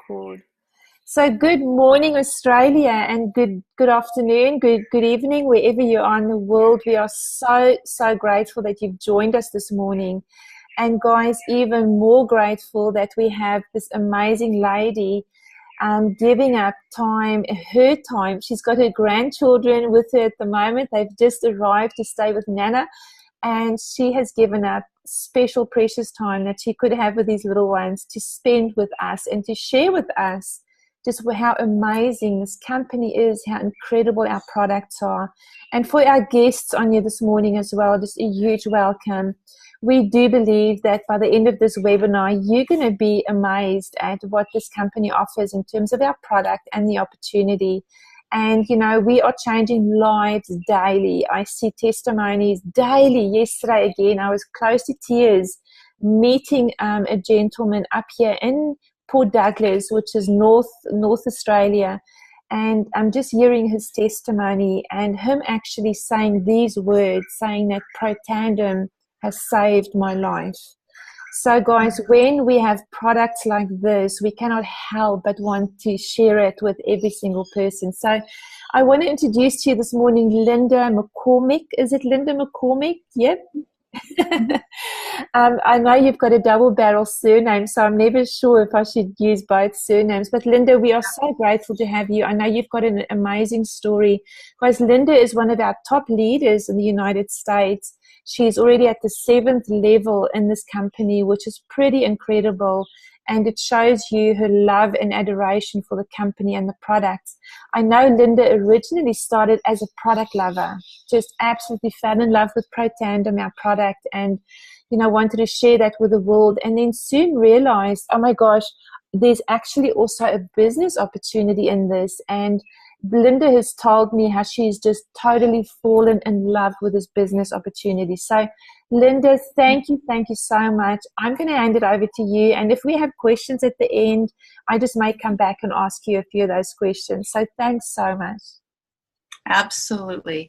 record. So good morning, Australia, and good afternoon, good evening, wherever you are in the world. We are so grateful that you've joined us this morning. And guys, even more grateful that we have this amazing lady giving up time, her time. She's got her grandchildren with her at the moment. They've just arrived to stay with Nana, and she has given up special, precious time that she could have with these little ones to spend with us and to share with us just how amazing this company is, how incredible our products are. And for our guests on here this morning as well, just a huge welcome. We do believe that by the end of this webinar, you're going to be amazed at what this company offers in terms of our product and the opportunity. And, you know, we are changing lives daily. I see testimonies daily. Yesterday, again, I was close to tears meeting a gentleman up here in Port Douglas, which is North Australia. And I'm just hearing his testimony and him actually saying these words, saying that Protandim has saved my life. So guys, when we have products like this, we cannot help but want to share it with every single person. So I want to introduce to you this morning Linda McCormick. Is it Linda McCormick? Yep. I know you've got a double barrel surname, so I'm never sure if I should use both surnames. But Linda, we are so grateful to have you. I know you've got an amazing story. Guys, Linda is one of our top leaders in the United States. She's already at the 7th level in this company, which is pretty incredible. And it shows you her love and adoration for the company and the products. I know Linda originally started as a product lover, just absolutely fell in love with Protandim, our product, and, you know, wanted to share that with the world. And then soon realized, oh my gosh, there's actually also a business opportunity in this. And Linda has told me how she's just totally fallen in love with this business opportunity. So Linda, thank you so much. I'm going to hand it over to you. And if we have questions at the end, I just might come back and ask you a few of those questions. So thanks so much. Absolutely.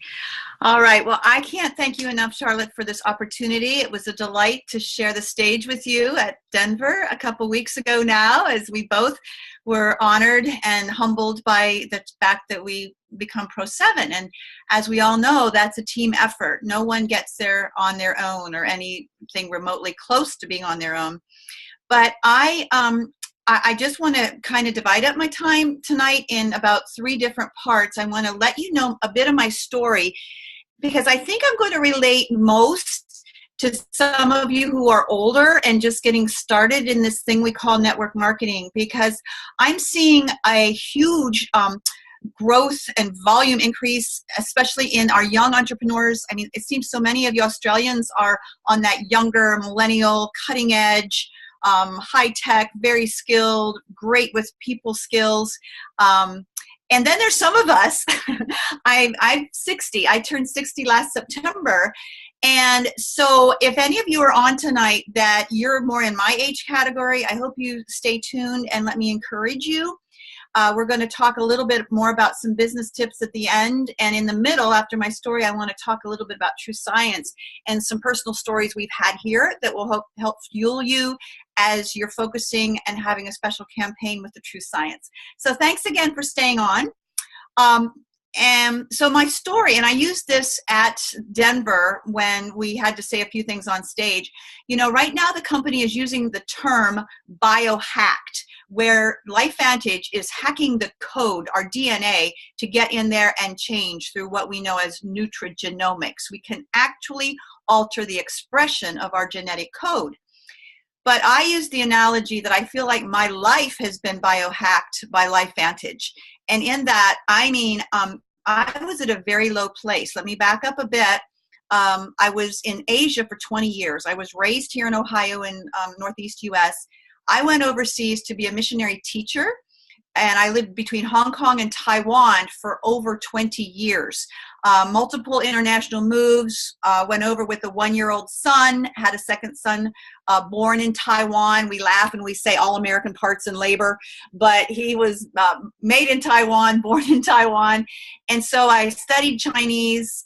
All right. Well, I can't thank you enough, Charlotte, for this opportunity. It was a delight to share the stage with you at Denver a couple weeks ago now, as we both were honored and humbled by the fact that we become Pro 7. And as we all know, that's a team effort. No one gets there on their own or anything remotely close to being on their own. But I just want to kind of divide up my time tonight in about 3 different parts. I want to let you know a bit of my story, because I think I'm going to relate most to some of you who are older and just getting started in this thing we call network marketing, because I'm seeing a huge growth and volume increase, especially in our young entrepreneurs. I mean, it seems so many of you Australians are on that younger millennial cutting edge, high tech, very skilled, great with people skills. And then there's some of us, I'm 60, I turned 60 last September. And so if any of you are on tonight that you're more in my age category, I hope you stay tuned and let me encourage you. We're going to talk a little bit more about some business tips at the end. And in the middle, after my story, I want to talk a little bit about true science and some personal stories we've had here that will help fuel you as you're focusing and having a special campaign with the true science. So thanks again for staying on. And so my story, and I used this at Denver when we had to say a few things on stage. You know, right now the company is using the term biohacked, where Lifevantage is hacking the code, our DNA, to get in there and change through what we know as nutrigenomics. We can actually alter the expression of our genetic code. But I use the analogy that I feel like my life has been biohacked by Lifevantage. And in that, I mean, I was at a very low place. Let me back up a bit. I was in Asia for 20 years. I was raised here in Ohio in Northeast US. I went overseas to be a missionary teacher, and I lived between Hong Kong and Taiwan for over 20 years. Multiple international moves, went over with a 1-year-old son, had a second son born in Taiwan. We laugh and we say all American parts in labor, but he was made in Taiwan, born in Taiwan. And so I studied Chinese,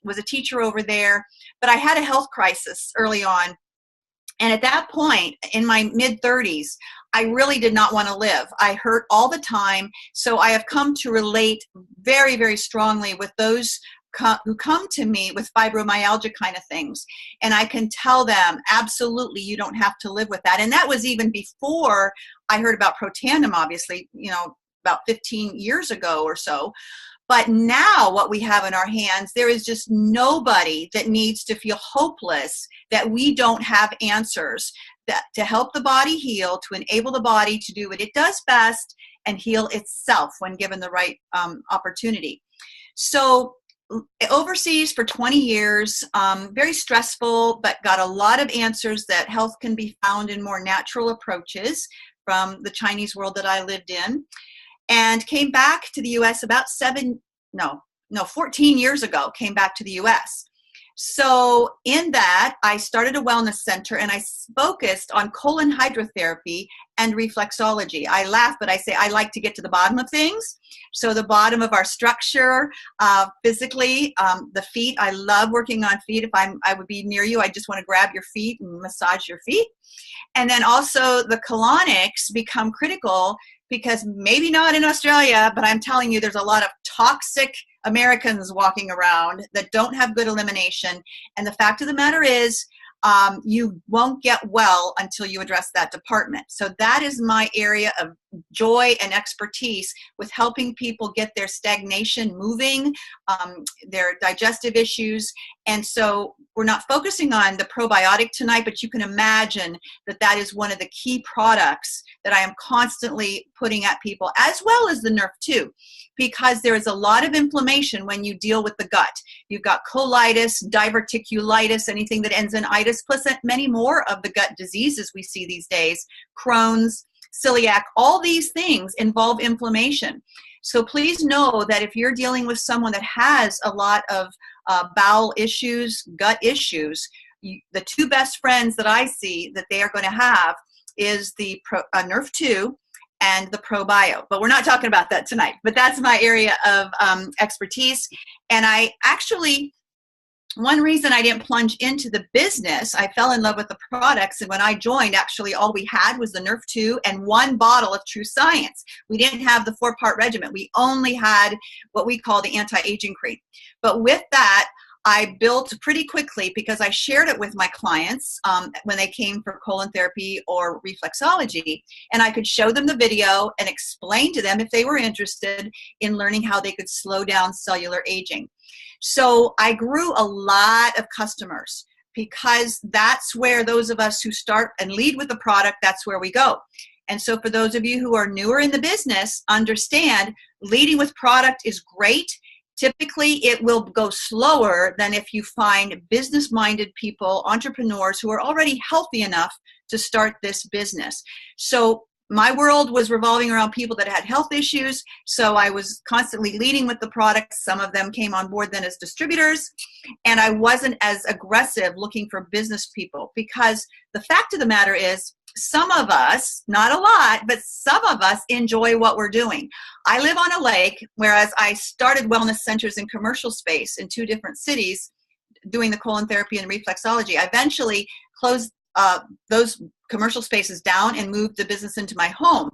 was a teacher over there, but I had a health crisis early on. And at that point, in my mid-30s, I really did not want to live. I hurt all the time. So I have come to relate very, very strongly with those who come to me with fibromyalgia kind of things. And I can tell them, absolutely, you don't have to live with that. And that was even before I heard about Protandim, obviously, you know, about 15 years ago or so. But now what we have in our hands, there is just nobody that needs to feel hopeless that we don't have answers that to help the body heal, to enable the body to do what it does best and heal itself when given the right opportunity. So overseas for 20 years, very stressful, but got a lot of answers that health can be found in more natural approaches from the Chinese world that I lived in. And came back to the U.S. about 14 years ago, came back to the U.S. So in that, I started a wellness center and I focused on colonhydrotherapy and reflexology. I laugh, but I say I like to get to the bottom of things. So the bottom of our structure, physically, the feet. I love working on feet. If I would be near you, I just want to grab your feet and massage your feet. And then also the colonics become critical because maybe not in Australia, but I'm telling you, there's a lot of toxic Americans walking around that don't have good elimination. And the fact of the matter is, you won't get well until you address that department. So that is my area of joy and expertise with helping people get their stagnation moving, their digestive issues. And so we're not focusing on the probiotic tonight, but you can imagine that that is one of the key products that I am constantly putting at people, as well as the Nerf 2, because there is a lot of inflammation when you deal with the gut. You've got colitis, diverticulitis, anything that ends in itis, plus many more of the gut diseases we see these days, Crohn's, celiac, all these things involve inflammation. So please know that if you're dealing with someone that has a lot of bowel issues, gut issues, the two best friends that I see that they are going to have is the Nerf 2 and the ProBio. But we're not talking about that tonight. But that's my area of expertise. And I actually, one reason I didn't plunge into the business, I fell in love with the products. And when I joined, actually, all we had was the Nerf 2 and one bottle of True Science. We didn't have the 4-part regimen. We only had what we call the anti-aging cream. But with that, I built pretty quickly because I shared it with my clients when they came for colon therapy or reflexology, and I could show them the video and explain to them if they were interested in learning how they could slow down cellular aging. So I grew a lot of customers because that's where those of us who start and lead with the product, that's where we go. And so for those of you who are newer in the business, understand leading with product is great. Typically, it will go slower than if you find business-minded people, entrepreneurs who are already healthy enough to start this business. So my world was revolving around people that had health issues, so I was constantly leading with the products. Some of them came on board then as distributors, and I wasn't as aggressive looking for business people because the fact of the matter is, some of us, not a lot, but some of us enjoy what we're doing. I live on a lake, whereas I started wellness centers in commercial space in 2 different cities doing the colon therapy and reflexology. I eventually closed those commercial spaces down and moved the business into my home.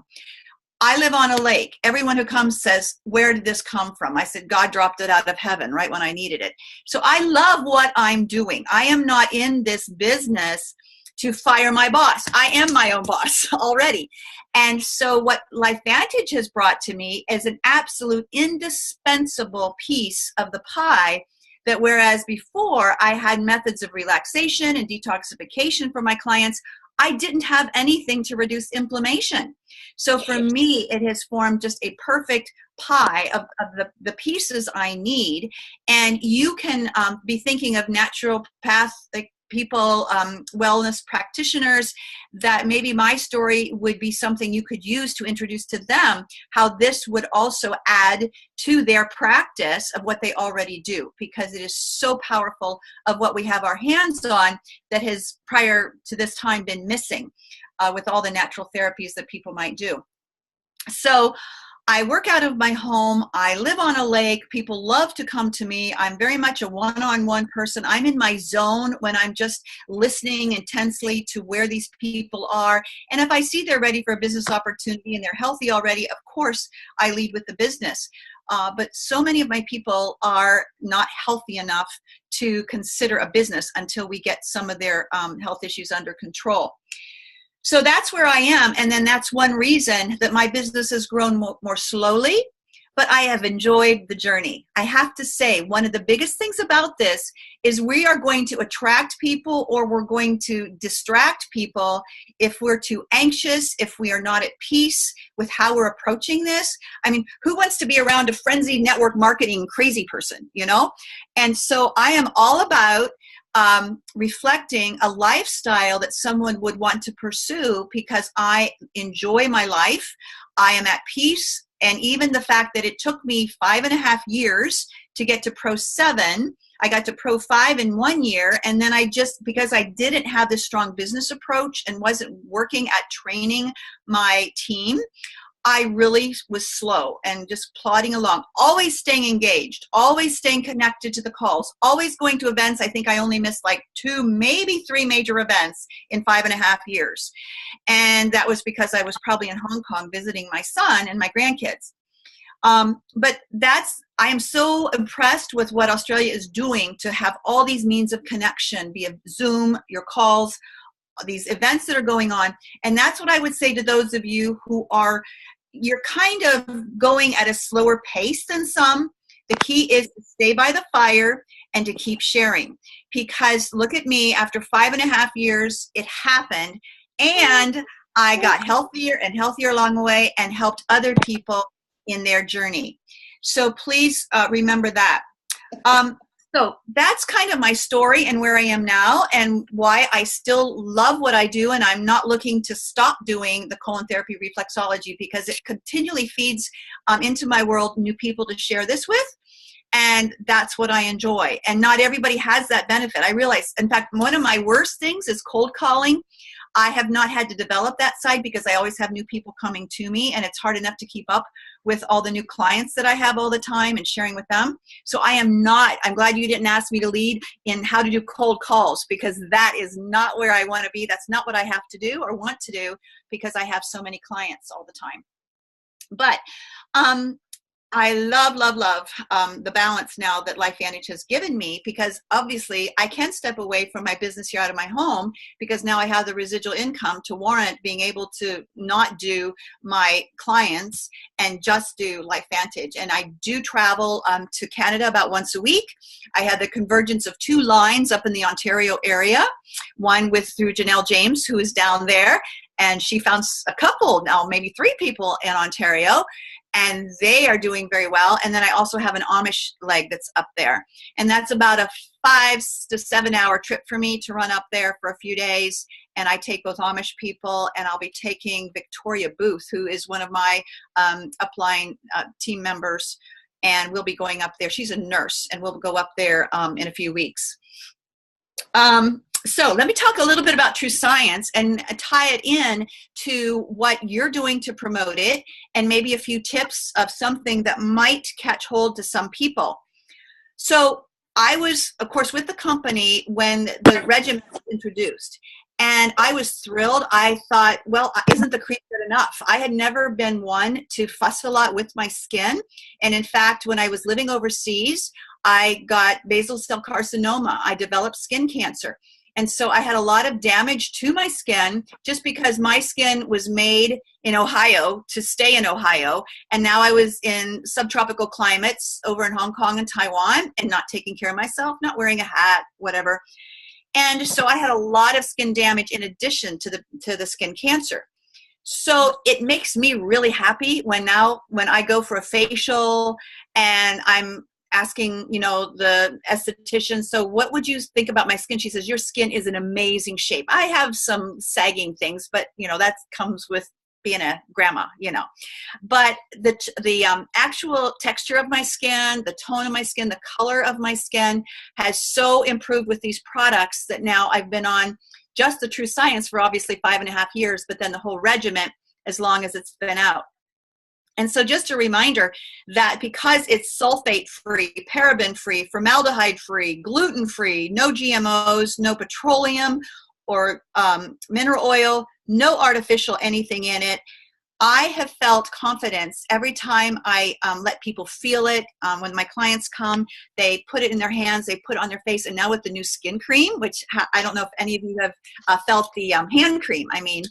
I live on a lake. Everyone who comes says, where did this come from? I said, God dropped it out of heaven right when I needed it. So I love what I'm doing. I am not in this business to fire my boss. I am my own boss already. And so what Lifevantage has brought to me is an absolute indispensable piece of the pie that whereas before I had methods of relaxation and detoxification for my clients, I didn't have anything to reduce inflammation. So for me, it has formed just a perfect pie of the pieces I need. And you can be thinking of naturopathic people, wellness practitioners, that maybe my story would be something you could use to introduce to them how this would also add to their practice of what they already do, because it is so powerful of what we have our hands on that has prior to this time been missing with all the natural therapies that people might do. So I work out of my home. I live on a lake. People love to come to me. I'm very much a one-on-one person. I'm in my zone when I'm just listening intensely to where these people are. And if I see they're ready for a business opportunity and they're healthy already, of course, I lead with the business. But so many of my people are not healthy enough to consider a business until we get some of their health issues under control. So that's where I am. And then that's one reason that my business has grown more slowly, but I have enjoyed the journey. I have to say, one of the biggest things about this is we are going to attract people or we're going to distract people if we're too anxious, if we are not at peace with how we're approaching this. I mean, who wants to be around a frenzied network marketing crazy person, you know? And so I am all about reflecting a lifestyle that someone would want to pursue because I enjoy my life. I am at peace. And even the fact that it took me 5.5 years to get to Pro 7, I got to Pro 5 in 1 year. And then because I didn't have this strong business approach and wasn't working at training my team, I really was slow and just plodding along, always staying engaged, always staying connected to the calls, always going to events. I think I only missed like 2, maybe 3 major events in 5.5 years. And that was because I was probably in Hong Kong visiting my son and my grandkids. But I am so impressed with what Australia is doing to have all these means of connection via Zoom, your calls, these events that are going on. And that's what I would say to those of you who you're kind of going at a slower pace than some. The key is to stay by the fire and to keep sharing. Because look at me, after 5.5 years, it happened. And I got healthier and healthier along the way and helped other people in their journey. So please remember that. So that's kind of my story and where I am now and why I still love what I do, and I'm not looking to stop doing the colon therapy reflexology because it continually feeds into my world new people to share this with, and that's what I enjoy. And not everybody has that benefit. I realize, in fact, one of my worst things is cold calling. I have not had to develop that side because I always have new people coming to me, and it's hard enough to keep up with all the new clients that I have all the time and sharing with them. So I'm glad you didn't ask me to lead in how to do cold calls because that is not where I want to be. That's not what I have to do or want to do because I have so many clients all the time. But I love the balance now that Lifevantage has given me because obviously I can step away from my business here out of my home because now I have the residual income to warrant being able to not do my clients and just do Lifevantage. And I do travel to Canada about once a week. I had the convergence of 2 lines up in the Ontario area, one through Janelle James, who is down there, and she found a couple now, maybe 3 people in Ontario. And they are doing very well. And then I also have an Amish leg that's up there. And that's about a 5 to 7 hour trip for me to run up there for a few days. And I take both Amish people, and I'll be taking Victoria Booth, who is one of my upline team members. And we'll be going up there. She's a nurse, and we'll go up there in a few weeks. So let me talk a little bit about True Science and tie it in to what you're doing to promote it and maybe a few tips of something that might catch hold to some people. So I was, of course, with the company when the regimen was introduced. And I was thrilled. I thought, well, isn't the cream good enough? I had never been one to fuss a lot with my skin. And in fact, when I was living overseas, I got basal cell carcinoma. I developed skin cancer. And so I had a lot of damage to my skin just because my skin was made in Ohio to stay in Ohio. And now I was in subtropical climates over in Hong Kong and Taiwan and not taking care of myself, not wearing a hat, whatever. And so I had a lot of skin damage in addition to the skin cancer. So it makes me really happy when I go for a facial and I'm asking, the esthetician, so what would you think about my skin? She says, your skin is in amazing shape. I have some sagging things, but that comes with being a grandma, but the actual texture of my skin, the tone of my skin, the color of my skin has so improved with these products that now I've been on just the True Science for obviously 5.5 years, but then the whole regimen as long as it's been out. And so just a reminder that because it's sulfate-free, paraben-free, formaldehyde-free, gluten-free, no GMOs, no petroleum or mineral oil, no artificial anything in it, I have felt confidence every time I let people feel it. When my clients come, they put it in their hands, they put it on their face, and now with the new skin cream, which I don't know if any of you have felt the hand cream. I mean,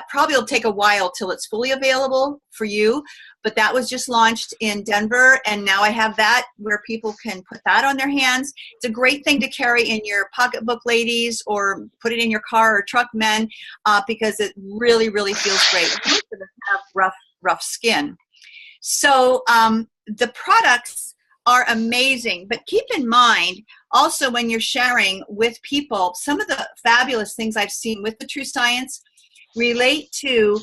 probably it'll take a while till it's fully available for you, but that was just launched in Denver, and now I have that where people can put that on their hands. It's a great thing to carry in your pocketbook, ladies, or put it in your car or truck, men, because it really, really feels great. Most of us have rough skin. So the products are amazing, but keep in mind also when you're sharing with people, some of the fabulous things I've seen with the True Science relate to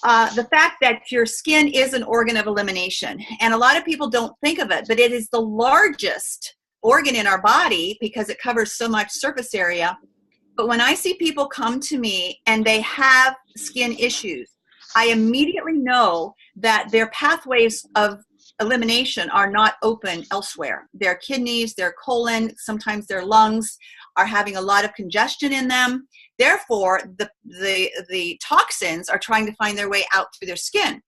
the fact that your skin is an organ of elimination. And a lot of people don't think of it, but it is the largest organ in our body because it covers so much surface area. But when I see people come to me and they have skin issues, I immediately know that their pathways of elimination are not open elsewhere. Their kidneys, their colon, sometimes their lungs are having a lot of congestion in them. Therefore, the toxins are trying to find their way out through their skin.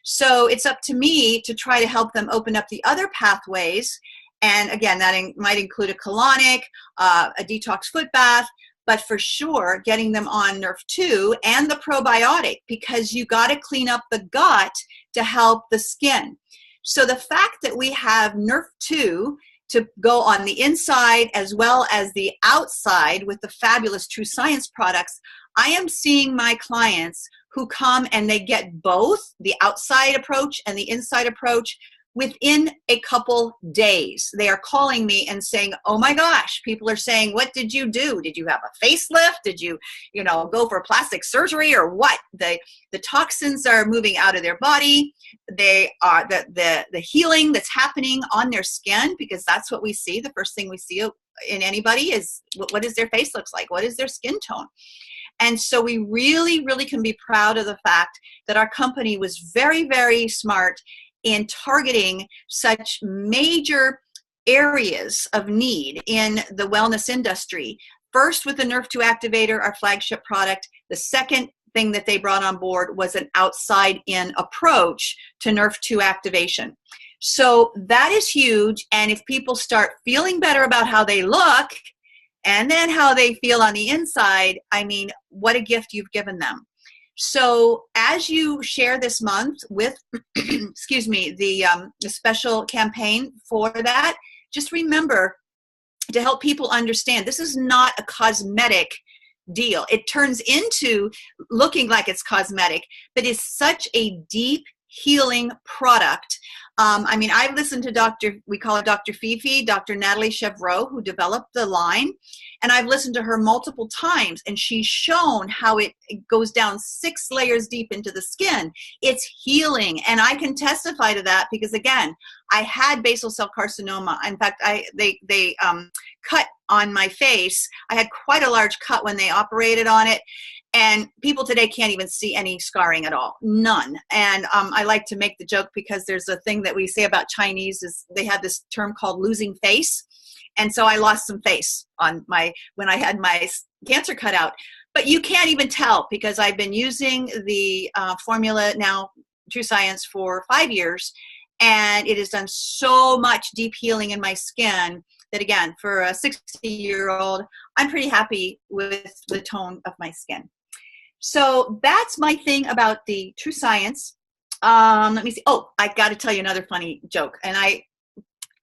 So it's up to me to try to help them open up the other pathways. And again, that might include a colonic, a detox foot bath, but for sure getting them on Nerf 2 and the probiotic, because you got to clean up the gut to help the skin. So the fact that we have Nerf 2 to go on the inside as well as the outside with the fabulous True Science products, I am seeing my clients who come and they get both the outside approach and the inside approach within a couple days. They are calling me and saying, oh my gosh, people are saying, what did you do? Did you have a facelift? Did you go for plastic surgery or what? The toxins are moving out of their body. They are the healing that's happening on their skin, because that's what we see. The first thing we see in anybody is what does their face looks like? What is their skin tone? And so we really, really can be proud of the fact that our company was very, very smart in targeting such major areas of need in the wellness industry. First with the Nerf 2 Activator, our flagship product. The second thing that they brought on board was an outside-in approach to Nerf 2 activation. So that is huge, and if people start feeling better about how they look and then how they feel on the inside, I mean, what a gift you've given them. So as you share this month with, excuse me, the special campaign for that, just remember to help people understand this is not a cosmetic deal. It turns into looking like it's cosmetic, but it's such a deep healing product. I mean, I've listened to we call her Dr. Fifi, Dr. Natalie Chevreau, who developed the line, and I've listened to her multiple times, and she's shown how it goes down 6 layers deep into the skin. It's healing, and I can testify to that because, again, I had basal cell carcinoma. In fact, they cut on my face. I had quite a large cut when they operated on it. And people today can't even see any scarring at all, none. And I like to make the joke because there's a thing that we say about Chinese is they have this term called losing face. And so I lost some face on when I had my cancer cut out. But you can't even tell because I've been using the formula now, True Science, for 5 years. And it has done so much deep healing in my skin that, again, for a 60-year-old, I'm pretty happy with the tone of my skin. So that's my thing about the True Science. Let me see. Oh, I got to tell you another funny joke. And I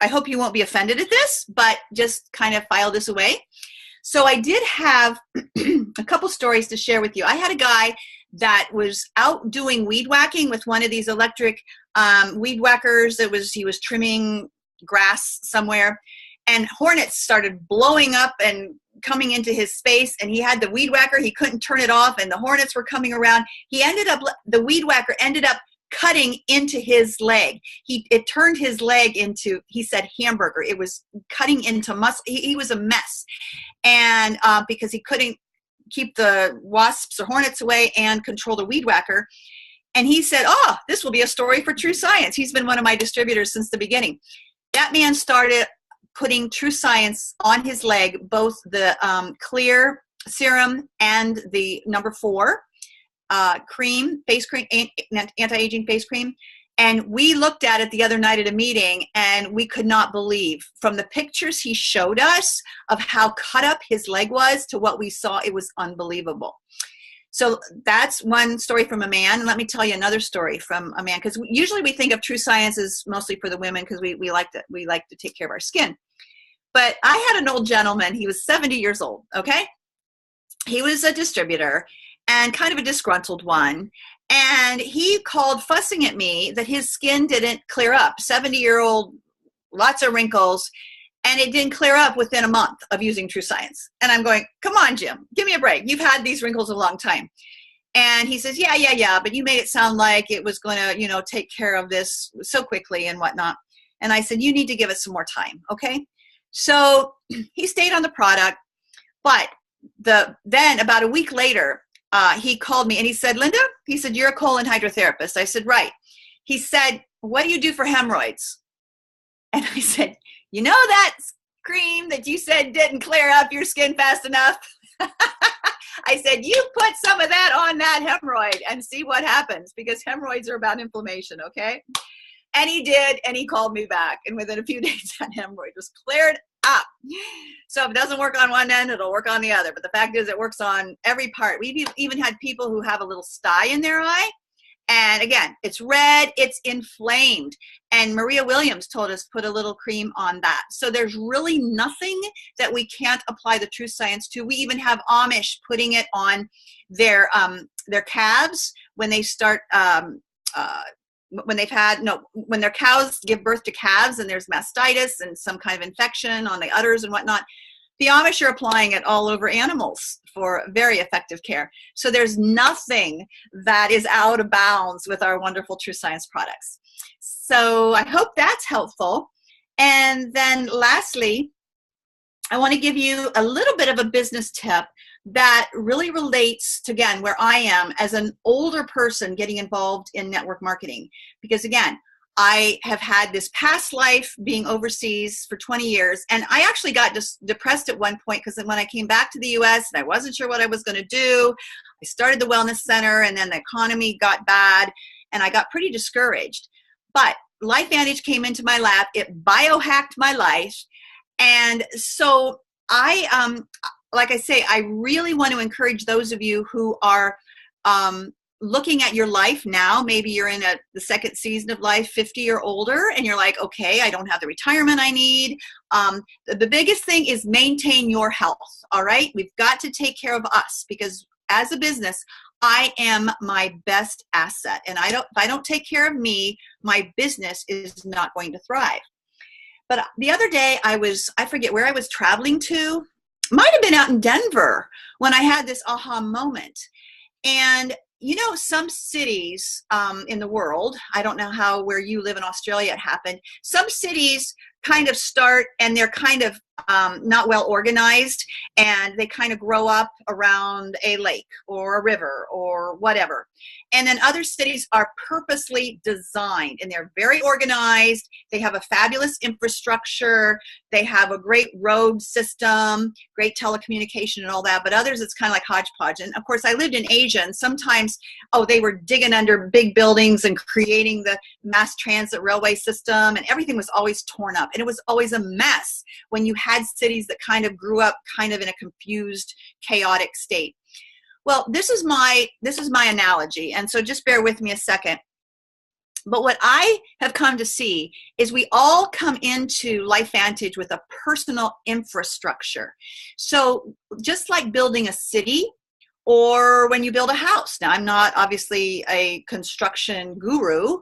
hope you won't be offended at this, but just kind of file this away. So I did have a couple stories to share with you. I had a guy that was out doing weed whacking with one of these electric weed whackers. He was trimming grass somewhere, and hornets started blowing up and coming into his space, and he had the weed whacker. He couldn't turn it off, and the hornets were coming around. The weed whacker ended up cutting into his leg. It turned his leg into, he said, hamburger. It was cutting into muscle. He was a mess. And because he couldn't keep the wasps or hornets away and control the weed whacker. And he said, oh, this will be a story for True Science. He's been one of my distributors since the beginning. That man started putting True Science on his leg, both the clear serum and the number 4 cream, face cream, anti-aging face cream. And we looked at it the other night at a meeting, and we could not believe, from the pictures he showed us of how cut up his leg was to what we saw, it was unbelievable. So that's one story from a man. And let me tell you another story from a man, because usually we think of True Science as mostly for the women, because we like to take care of our skin. But I had an old gentleman. He was 70 years old, okay? He was a distributor and kind of a disgruntled one. And he called fussing at me that his skin didn't clear up. 70-year-old, lots of wrinkles, and it didn't clear up within a month of using True Science. And I'm going, come on, Jim, give me a break. You've had these wrinkles a long time. And he says, yeah, but you made it sound like it was going to, take care of this so quickly and whatnot. And I said, you need to give it some more time, okay? So he stayed on the product, but then about a week later, he called me and he said, Linda, he said, you're a colonhydrotherapist. I said, right. He said, what do you do for hemorrhoids? And I said, you know that cream that you said didn't clear up your skin fast enough? I said, you put some of that on that hemorrhoid and see what happens, because hemorrhoids are about inflammation, okay? And he did, and he called me back. And within a few days, that hemorrhoid was cleared up. So if it doesn't work on one end, it'll work on the other. But the fact is, it works on every part. We've even had people who have a little sty in their eye. And again, it's red, it's inflamed. And Maria Williams told us put a little cream on that. So there's really nothing that we can't apply the True Science to. We even have Amish putting it on their calves when they start when their cows give birth to calves and there's mastitis and some kind of infection on the udders and whatnot. The Amish are applying it all over animals for very effective care. So there's nothing that is out of bounds with our wonderful True Science products. So I hope that's helpful. And then lastly, I want to give you a little bit of a business tip that really relates to, again, where I am as an older person getting involved in network marketing. Because again, I have had this past life being overseas for 20 years, and I actually got just depressed at one point, because when I came back to the US and I wasn't sure what I was going to do, I started the wellness center, and then the economy got bad and I got pretty discouraged. But Lifevantage came into my lap. It biohacked my life. And so like I say, I really want to encourage those of you who are looking at your life now. Maybe you're in the second season of life, 50 or older, and you're like, okay, I don't have the retirement I need. The biggest thing is maintain your health, all right? We've got to take care of us, because as a business, I am my best asset. And if I don't take care of me, my business is not going to thrive. But the other day I forget where I was traveling to. Might have been out in Denver when I had this aha moment. And some cities in the world, I don't know where you live in Australia it happened, some cities kind of start and they're kind of not well organized, and they kind of grow up around a lake or a river or whatever. And then other cities are purposely designed and they're very organized. They have a fabulous infrastructure. They have a great road system, great telecommunication and all that. But others, it's kind of like hodgepodge. And of course, I lived in Asia, and sometimes, they were digging under big buildings and creating the mass transit railway system, and everything was always torn up. And it was always a mess when you had cities that kind of grew up kind of in a confused, chaotic state. Well, this is my analogy, and so just bear with me a second. But what I have come to see is we all come into Lifevantage with a personal infrastructure. So just like building a city, or when you build a house. Now, I'm not obviously a construction guru,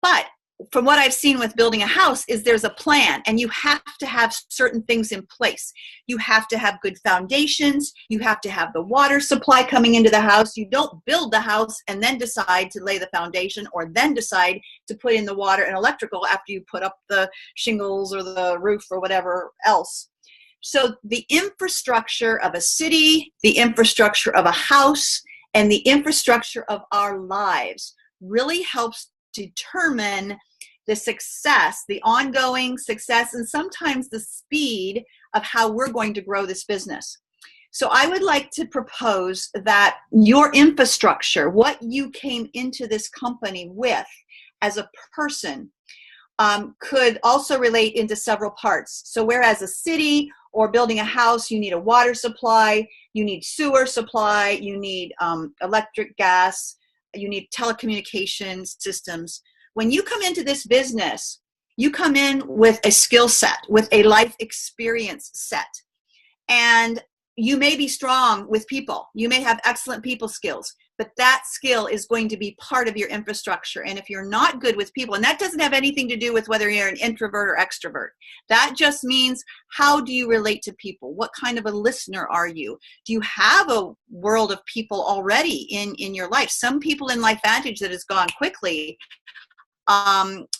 but from what I've seen with building a house is there's a plan, and you have to have certain things in place. You have to have good foundations. You have to have the water supply coming into the house. You don't build the house and then decide to lay the foundation, or then decide to put in the water and electrical after you put up the shingles or the roof or whatever else. So the infrastructure of a city, the infrastructure of a house, and the infrastructure of our lives really helps determine the success, the ongoing success, and sometimes the speed of how we're going to grow this business. So I would like to propose that your infrastructure, what you came into this company with as a person, could also relate into several parts. So whereas a city or building a house, you need a water supply, you need sewer supply, you need electric, gas, you need telecommunications systems. When you come into this business, you come in with a skill set, with a life experience set. And you may be strong with people. You may have excellent people skills, but that skill is going to be part of your infrastructure. And if you're not good with people, and that doesn't have anything to do with whether you're an introvert or extrovert, that just means, how do you relate to people? What kind of a listener are you? Do you have a world of people already in your life? Some people in Lifevantage that has gone quickly,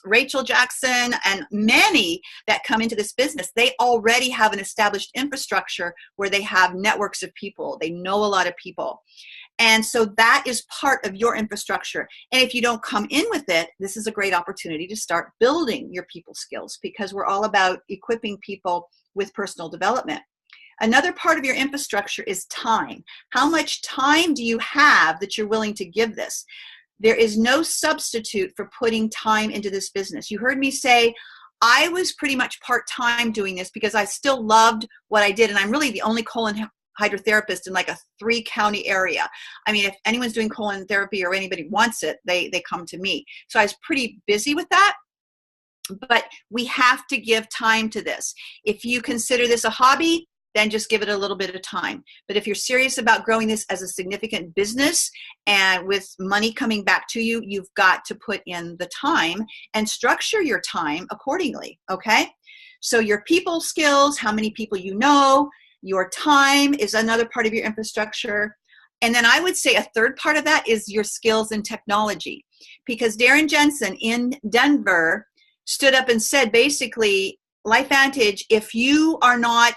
Rachel Jackson and many that come into this business, they already have an established infrastructure where they have networks of people. They know a lot of people. And so that is part of your infrastructure. And if you don't come in with it, this is a great opportunity to start building your people skills, because we're all about equipping people with personal development. Another part of your infrastructure is time. How much time do you have that you're willing to give this? There is no substitute for putting time into this business. You heard me say I was pretty much part-time doing this because I still loved what I did, and I'm really the only colonhydrotherapist in like a 3-county area. I mean, if anyone's doing colon therapy or anybody wants it, they come to me. So I was pretty busy with that, but we have to give time to this. If you consider this a hobby, then just give it a little bit of time. But if you're serious about growing this as a significant business and with money coming back to you, you've got to put in the time and structure your time accordingly, okay? So your people skills, how many people you know, your time is another part of your infrastructure. And then I would say a third part of that is your skills in technology. Because Darren Jensen in Denver stood up and said, basically, Lifevantage, if you are not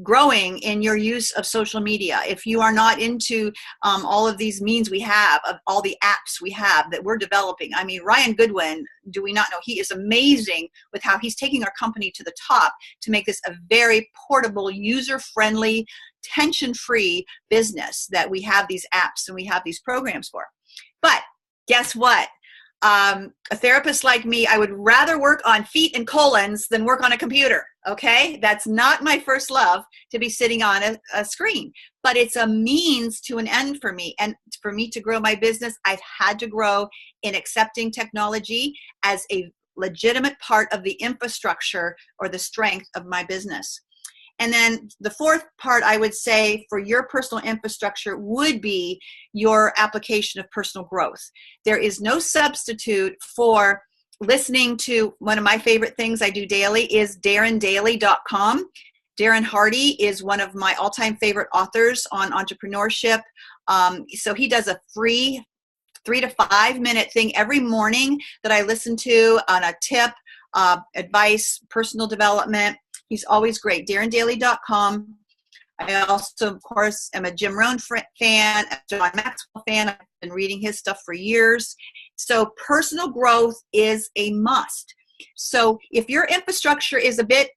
growing in your use of social media, if you are not into all of these means we have, of all the apps we have that we're developing. I mean, Ryan Goodwin, do we not know, he is amazing with how he's taking our company to the top to make this a very portable, user-friendly, tension-free business that we have these apps and we have these programs for. But guess what? A therapist like me, I would rather work on feet and colons than work on a computer, okay? That's not my first love, to be sitting on a screen, but it's a means to an end for me. And for me to grow my business, I've had to grow in accepting technology as a legitimate part of the infrastructure or the strength of my business. And then the fourth part, I would say, for your personal infrastructure would be your application of personal growth. There is no substitute for listening to one of my favorite things I do daily is darrendaily.com. Darren Hardy is one of my all-time favorite authors on entrepreneurship. So he does a free 3 to 5 minute thing every morning that I listen to on a tip, advice, personal development. He's always great. DarrenDaily.com. I also, of course, am a Jim Rohn fan, a John Maxwell fan. I've been reading his stuff for years. So personal growth is a must. So if your infrastructure is a bit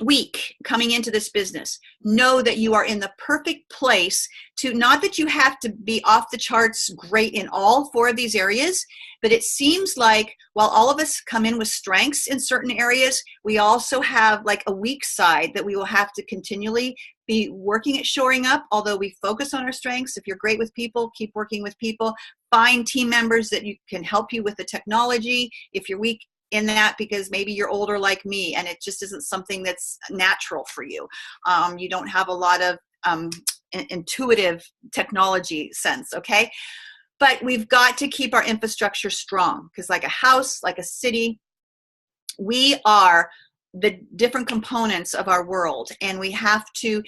week coming into this business, know that you are in the perfect place to, not that you have to be off the charts great in all 4 of these areas, but it seems like while all of us come in with strengths in certain areas, we also have like a weak side that we will have to continually be working at shoring up. Although we focus on our strengths, if you're great with people, keep working with people, find team members that you can help you with the technology. If you're weak in that because maybe you're older like me and it just isn't something that's natural for you. You don't have a lot of intuitive technology sense, okay? But we've got to keep our infrastructure strong because like a house, like a city, we are the different components of our world, and we have to,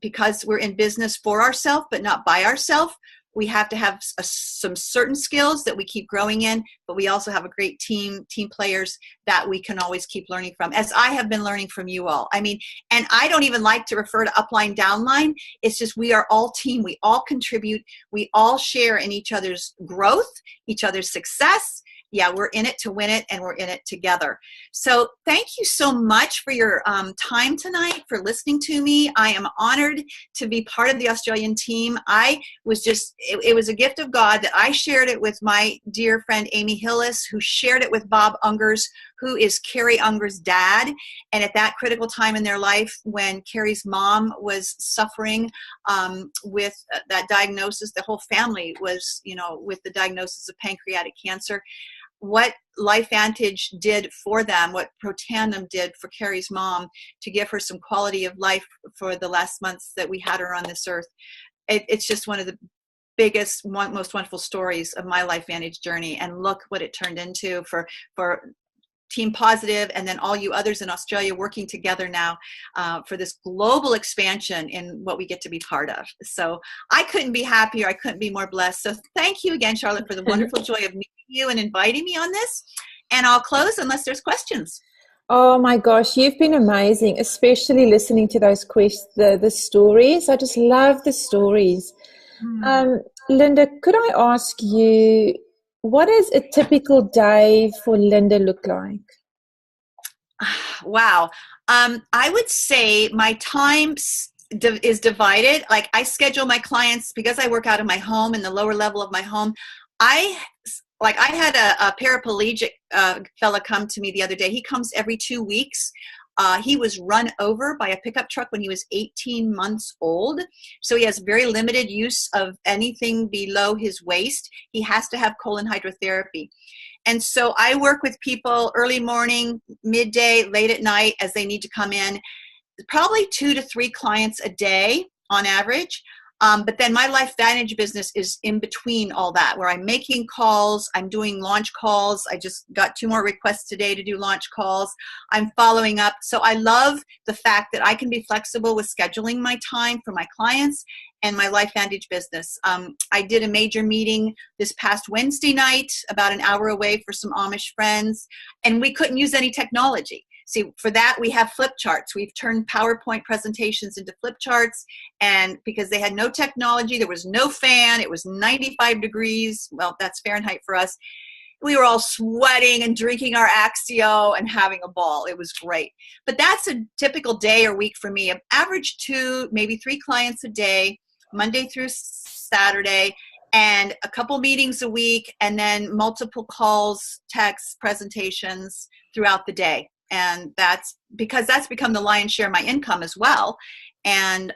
because we're in business for ourselves but not by ourselves, we have to have some certain skills that we keep growing in, but we also have a great team players that we can always keep learning from, as I have been learning from you all. I mean, and I don't even like to refer to upline, downline. It's just we are all team. We all contribute. We all share in each other's growth, each other's success. Yeah, we're in it to win it, and we're in it together. So thank you so much for your time tonight, for listening to me. I am honored to be part of the Australian team. I was just, it was a gift of God that I shared it with my dear friend Amy Hillis, who shared it with Bob Ungers, who is Carrie Unger's dad. And at that critical time in their life, when Carrie's mom was suffering with that diagnosis, the whole family was, with the diagnosis of pancreatic cancer. What Lifevantage did for them, what Protandim did for Carrie's mom to give her some quality of life for the last months that we had her on this earth. It's just one of the biggest, most wonderful stories of my Lifevantage journey. And look what it turned into for Team Positive, and then all you others in Australia working together now for this global expansion in what we get to be part of. So I couldn't be happier. I couldn't be more blessed. So thank you again, Charlotte, for the wonderful joy of meeting you and inviting me on this. And I'll close unless there's questions. Oh my gosh, you've been amazing, especially listening to those the stories. I just love the stories. Linda, could I ask you, what does a typical day for Linda look like? Wow. I would say my time is divided. Like, I schedule my clients, because I work out of my home, in the lower level of my home. I had a paraplegic fella come to me the other day. He comes every 2 weeks. He was run over by a pickup truck when he was 18 months old. So he has very limited use of anything below his waist. He has to have Colonhydrotherapy. And so I work with people early morning, midday, late at night as they need to come in. Probably 2 to 3 clients a day on average. But then my Lifevantage business is in between all that, where I'm making calls, I'm doing launch calls. I just got 2 more requests today to do launch calls. I'm following up. So I love the fact that I can be flexible with scheduling my time for my clients and my Lifevantage business. I did a major meeting this past Wednesday night, about an hour away, for some Amish friends, and we couldn't use any technology. See, for that, we have flip charts. We've turned PowerPoint presentations into flip charts, and because they had no technology, there was no fan, it was 95 degrees. Well, that's Fahrenheit for us. We were all sweating and drinking our Axio and having a ball. It was great. But that's a typical day or week for me. Average 2, maybe 3 clients a day, Monday through Saturday, and a couple meetings a week, and then multiple calls, texts, presentations throughout the day. And that's because that's become the lion's share of my income as well. And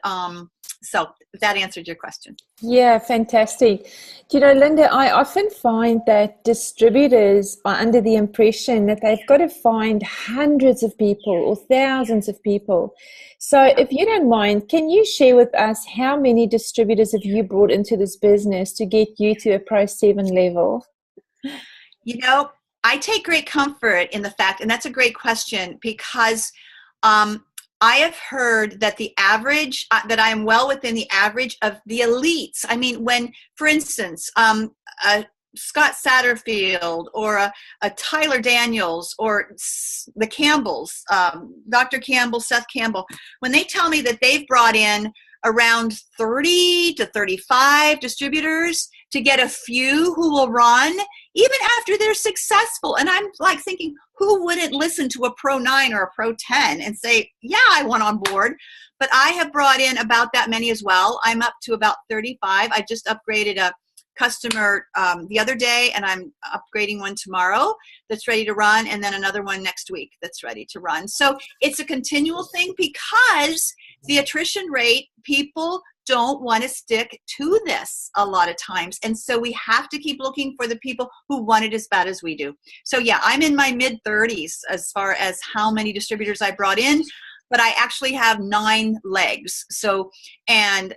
so that answered your question. Yeah, fantastic. Linda, I often find that distributors are under the impression that they've got to find hundreds of people or thousands of people. So if you don't mind, can you share with us how many distributors have you brought into this business to get you to a Pro 7 level? I take great comfort in the fact, and that's a great question, because I have heard that the average, that I am well within the average of the elites. I mean, when, for instance, Scott Satterfield or a Tyler Daniels or the Campbells, Dr. Campbell, Seth Campbell, when they tell me that they've brought in around 30 to 35 distributors to get a few who will run even after they're successful. And I'm like thinking, who wouldn't listen to a Pro 9 or a Pro 10 and say, yeah, I want on board? But I have brought in about that many as well. I'm up to about 35. I just upgraded a customer the other day, and I'm upgrading one tomorrow that's ready to run, and then another one next week that's ready to run. So it's a continual thing, because the attrition rate, people don't want to stick to this a lot of times. And so we have to keep looking for the people who want it as bad as we do. So yeah, I'm in my mid 30s as far as how many distributors I brought in, but I actually have 9 legs. So, and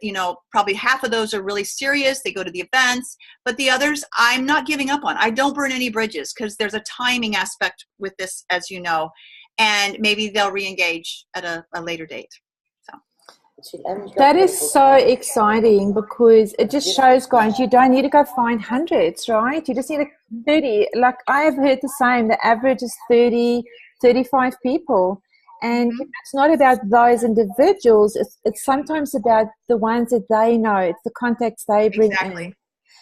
probably half of those are really serious. They go to the events, but the others I'm not giving up on. I don't burn any bridges, because there's a timing aspect with this, as you know, and maybe they'll re-engage at a later date. That is so exciting because it just shows, guys, you don't need to go find hundreds, right? You just need 30. Like I have heard the same, the average is 30, 35 people. And it's not about those individuals. It's sometimes about the ones that they know. It's the contacts they bring in.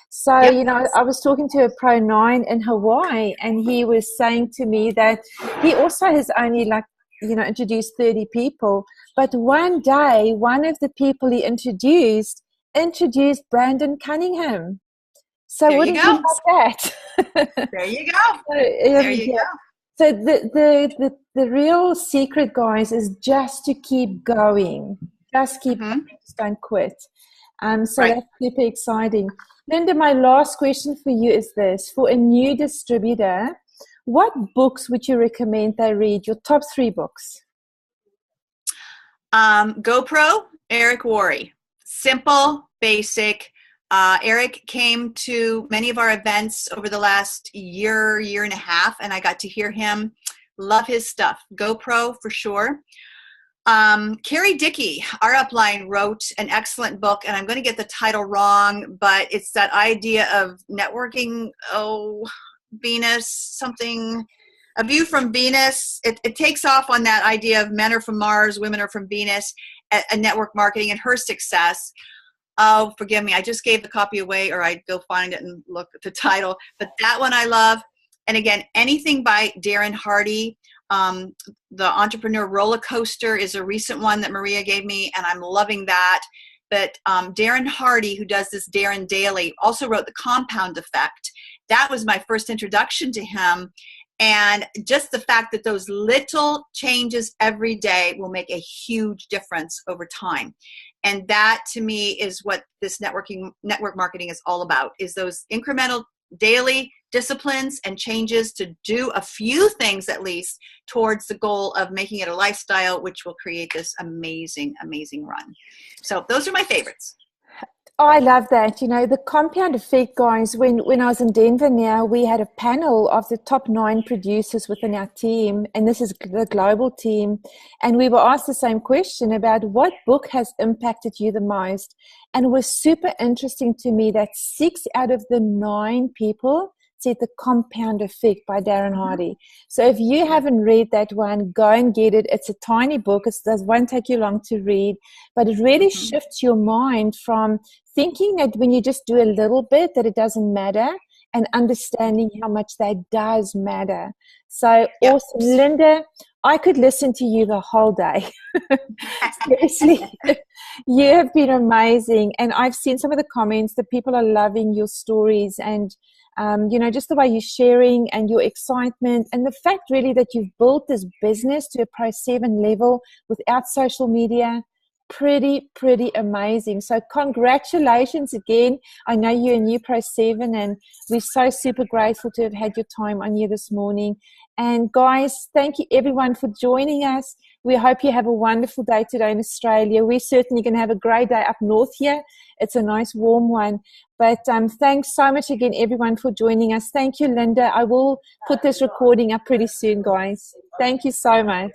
So, Yep. you know, I was talking to a Pro 9 in Hawaii, and he was saying to me that he also has only, like, you know, introduced 30 people. But one day, one of the people he introduced Brandon Cunningham. So There you wouldn't you go. love that? There you go. So, There you go. So the real secret, guys, is just to keep going. Just keep going. Just don't quit. So that's super exciting. Linda, my last question for you is this. For a new distributor, what books would you recommend they read? Your top 3 books? GoPro, Eric Worre. Simple, basic. Eric came to many of our events over the last year and a half, and I got to hear him. Love his stuff. GoPro for sure. Carrie Dickey, our upline, wrote an excellent book, and I'm going to get the title wrong, but it's that idea of networking. Venus, something, A View from Venus. It takes off on that idea of men are from Mars, women are from Venus, a network marketing and her success. Oh, forgive me. I just gave the copy away, or I'd go find it and look at the title. But that one I love. And again, anything by Darren Hardy. The Entrepreneur Roller Coaster is a recent one that Maria gave me, and I'm loving that. But Darren Hardy, who does this Darren Daily, also wrote The Compound Effect. That was my first introduction to him. And just the fact that those little changes every day will make a huge difference over time. And that, to me, is what this network marketing is all about, is those incremental daily disciplines and changes to do a few things at least towards the goal of making it a lifestyle, which will create this amazing, amazing run. So those are my favorites. Oh, I love that. You know, the compound effect, guys, when I was in Denver now, we had a panel of the top 9 producers within our team, and this is the global team. And we were asked the same question about what book has impacted you the most. And it was super interesting to me that 6 out of the 9 people said The Compound Effect by Darren Hardy. So if you haven't read that one, go and get it. It's a tiny book. It won't take you long to read, but it really shifts your mind from thinking that when you just do a little bit that it doesn't matter, and understanding how much that does matter. So awesome. Linda, I could listen to you the whole day. Seriously, you have been amazing. And I've seen some of the comments that people are loving your stories, and you know, just the way you're sharing and your excitement, and the fact really that you've built this business to a Pro 7 level without social media. Pretty amazing. So congratulations again. I know you're a new Pro 7, and we're so super grateful to have had your time on here this morning. And guys, thank you everyone for joining us. We hope you have a wonderful day today in Australia. We're certainly going to have a great day up north here. It's a nice warm one. But thanks so much again, everyone, for joining us. Thank you, Linda. I will put this recording up pretty soon, guys. Thank you so much.